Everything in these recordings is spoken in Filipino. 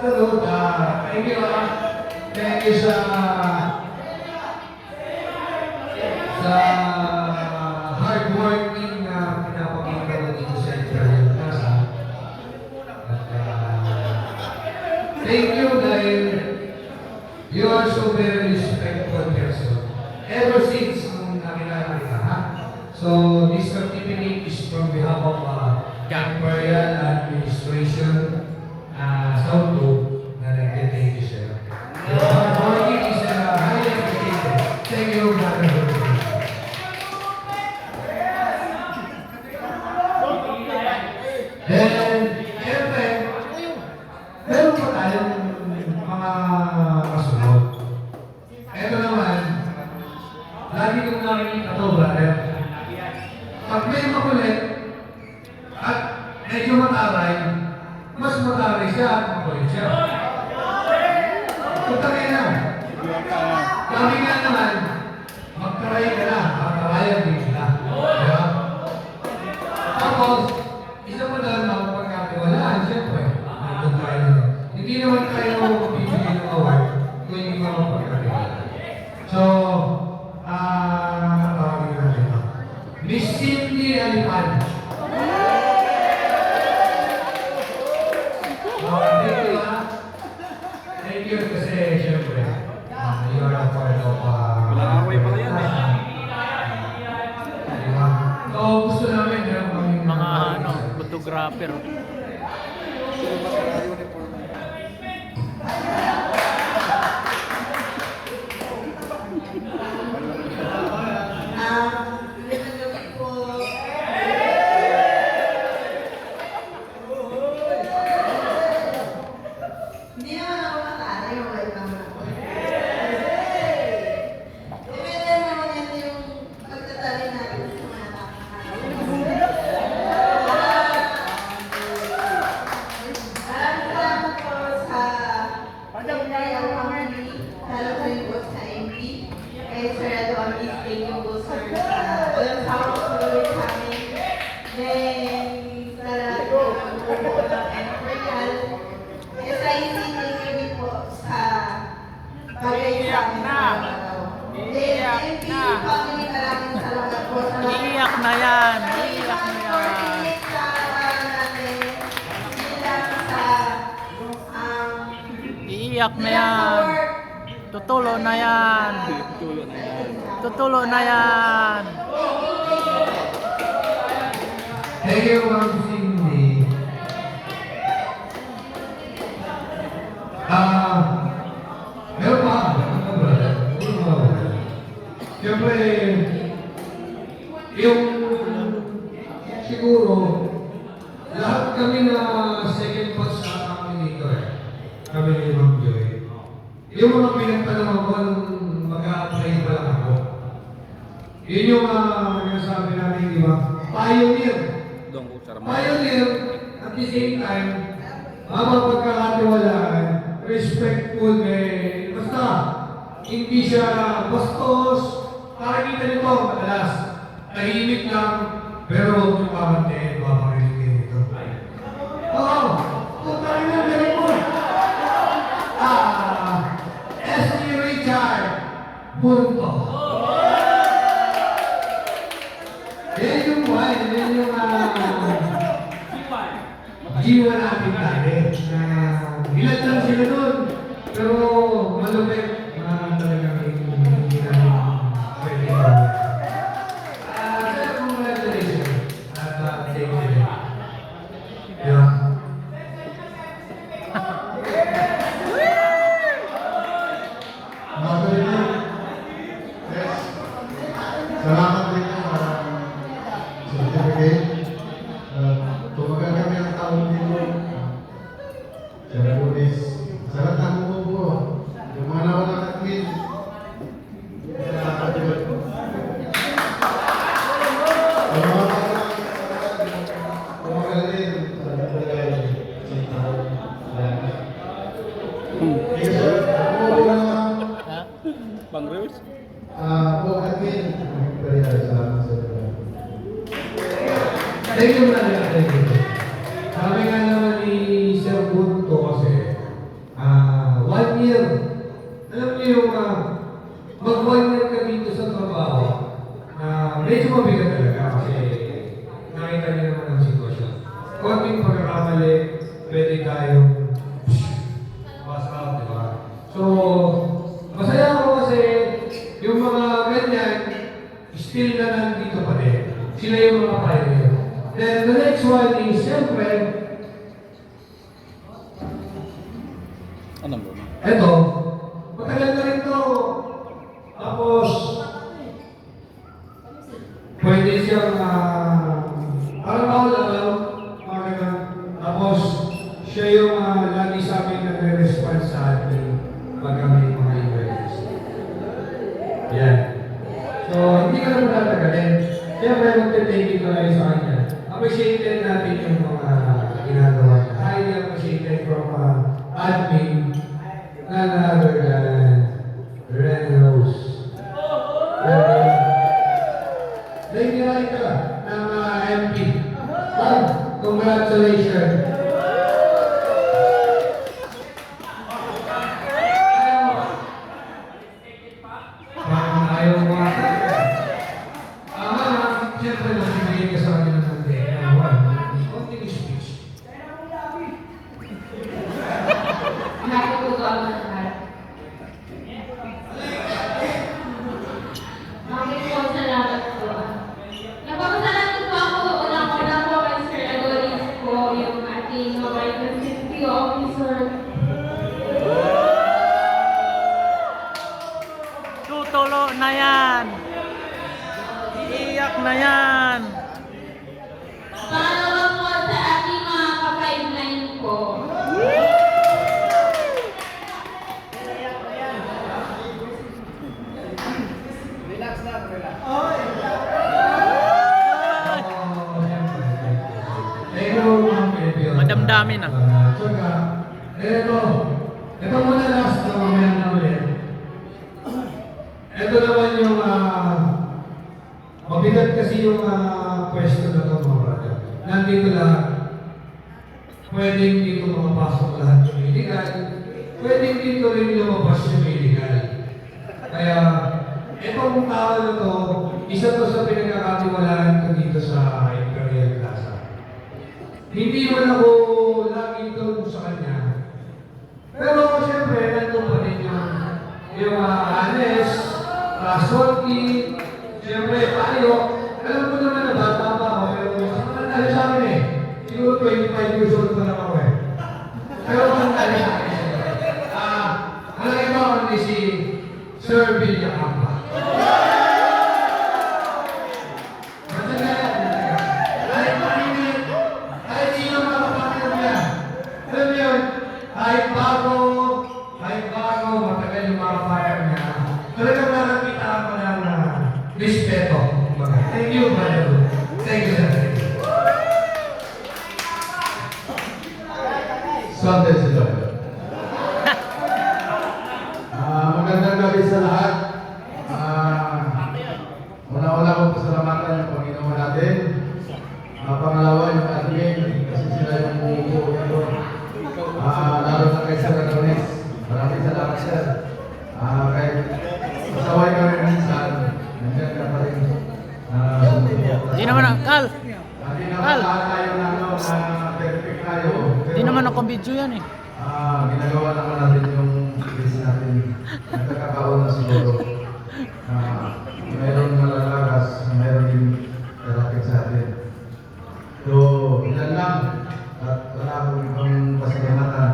Tagalog, thank you, thank you sa hardworking na pinapakita mo dito sa Israel Casa. At thank you dahil you are so very respectful person. Ever since nung nakilala kita, ha? So, this certificate is from behalf of Imperial Administration South Loop na nag-thank you, sir. The hardworking is highly appreciated. Thank you, brother. Then, siyempre, meron pa tayong mga kasunod. Ito naman, lagi kong nakikita to, brother. Pag may makulit at medyo mataray, mas mataray siya at makulit siya. Tutangin na. Kami nga naman, magtaray ka na, matarayan din sila. Diba? Tapos, isa pa lang makapagkatiwalaan, siyempre. Hindi naman tayo bibigyan ng award kung hindi makapagkatiwalaan. So, tawagin natin ito. Miss Cindy Alipan. Thank you, ha? Thank you kasi, siyempre, you are a part of Away pala yan, eh. Diba? So, gusto namin, meron kami Mga photographer. Hindi naman ako matari, wait naman ako. Depende naman yan yung pagtatali natin sa mga maraming salamat po sa Imperial Family, lalo ko rin po sa MP, kay Sir Edward Thank you po sir sa walang sawang patuloy sa amin. Then, sa lahat po ng Imperial, SIC, thank you din po sa bagay sa amin sa araw. Then, MP family, maraming salamat po sa lahat. Iiyak na yan. Iiyak na yan. Sa natin, bilang sa Iiyak na yan. Tutulo na yan. Tutulo na yan. Thank you, Ma'am Cindy. Meron pa, brother. Siyempre, yung siguro, lahat kami na second batch sa kami dito kami ni Ma'am Joy. Yung mga pinagtanong ko nung mag-a-apply pa lang ako. Yun yung nasabi namin, di ba? Pioneer. Pioneer, at the same time, mapapagkakatiwalaan, respectful, basta, hindi siya bastos, nakikita nito, madalas, tahimik lang, pero huwag yung kakantin, makakarinig kayo nito. Oo, kung tayo na galing mo. S.T. Richard Bunto. Yan yung wine, yan yung jiwa natin dati. Ilan lang sila nun, pero malupit talagang hindi namin pwede. Sir, congratulations. At thank you. Yeah. Salamat din sa certificate. Tumagal kami ang taon dito. Sa pulis. Sa lahat ng bubo. Yung mga nawalang admin. Salamat din. Ang mga tumagal din sa nagpagay sa taon. Thank you, sir. Bang Reus? Po, admin. Salamat sa inyo. Thank you, brother. Thank you. Sabi nga naman ni Sir Bunto kasi, pagkakamali, pwede tayong pass out, di ba? So, masaya ako kasi yung mga ganyan, still na nandito pa rin. Sila yung mga pioneer. Then the next one is, siyempre, Ano mo? eto, matagal na rin to. Tapos, pwede siyang, parang ako lang, mga ganun. Tapos, siya yung lagi sa amin nagre-response sa atin pag kami mga events. Yan. So, hindi ka naman tatagalin. Siyempre, magte-take it away sa kanya. Appreciated natin yung mga ginagawa niya. Highly appreciated from admin, none other than Ren Rose. Nagkirahin ka ng MP. Congratulations. Parang ayaw mo ata. Siyempre, magbibigay ka sa akin ng konting speech. Happy po ko ang lahat. Maraming po salamat po. Nagpapasalamat po ako unang-una po kay Sir Adonis po, yung ating mobile facility officer. Tutulo na yan. Iiyak na yan. Pangalawa po sa ating mga ka-pipeline po. Madamdamin na. Tsaka, ito muna last na mamaya na ulit. Ito naman yung, mabigat kasi yung pwesto na ito mga brother. Nandito lang, pwedeng dito makapasok lahat yung illegal, pwedeng dito rin lumabas yung illegal. Kaya, itong tao na to, isa to sa pinagkakatiwalaan ko dito sa Imperial Plaza. Hindi man ako lagi tulong sa kanya. Pero siyempre, nandun pa rin yung honest, trustworthy, siyempre, tayo. Alam ko naman na bata pa ako, pero ano sa akin eh, siguro 25 years old pa lang ako eh. Pero ang tali sa akin, alam ito ako ni si Sir Villacampa. Matagal yung mga partner niya. Talagang nakakita ako ng respeto. Thank you, brother. Thank you, sir. Sunday sila. Magandang gabi sa lahat. Una-una ko pasalamatan yung Panginoon natin. Pangalawa yung admin kasi sila yung buo ito. Lalo na kay Sir Adonis. Maraming salamat, sir. Kahit pasaway kami minsan, nandiyan ka pa rin. Di naman ang Kal. Hindi naman lahat tayo na perfect tayo. Di naman ako video yan eh. Ginagawa naman natin yung business natin. Nagkakaroon na siguro. Mayroon malalagas, mayroon din lalapit sa atin. So, yan lang. At wala akong ibang pasalamatan.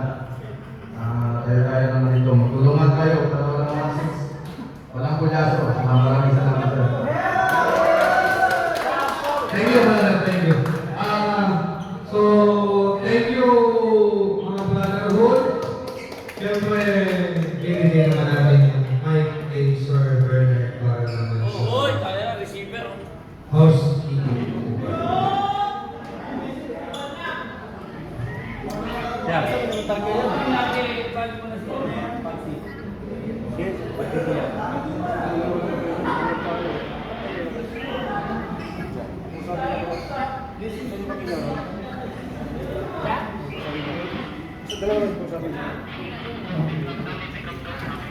Tayo naman dito. Magtulungan tayo para walang masis. Walang kulyaso. Maraming salamat, sir. Thank you, brother. Thank you. So, thank you, mga brotherhood. Siyempre, hindi naman natin yung mic kay Sir Bernard para naman sa housekeeping.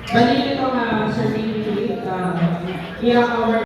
Bali ito nga certificate, ilang hour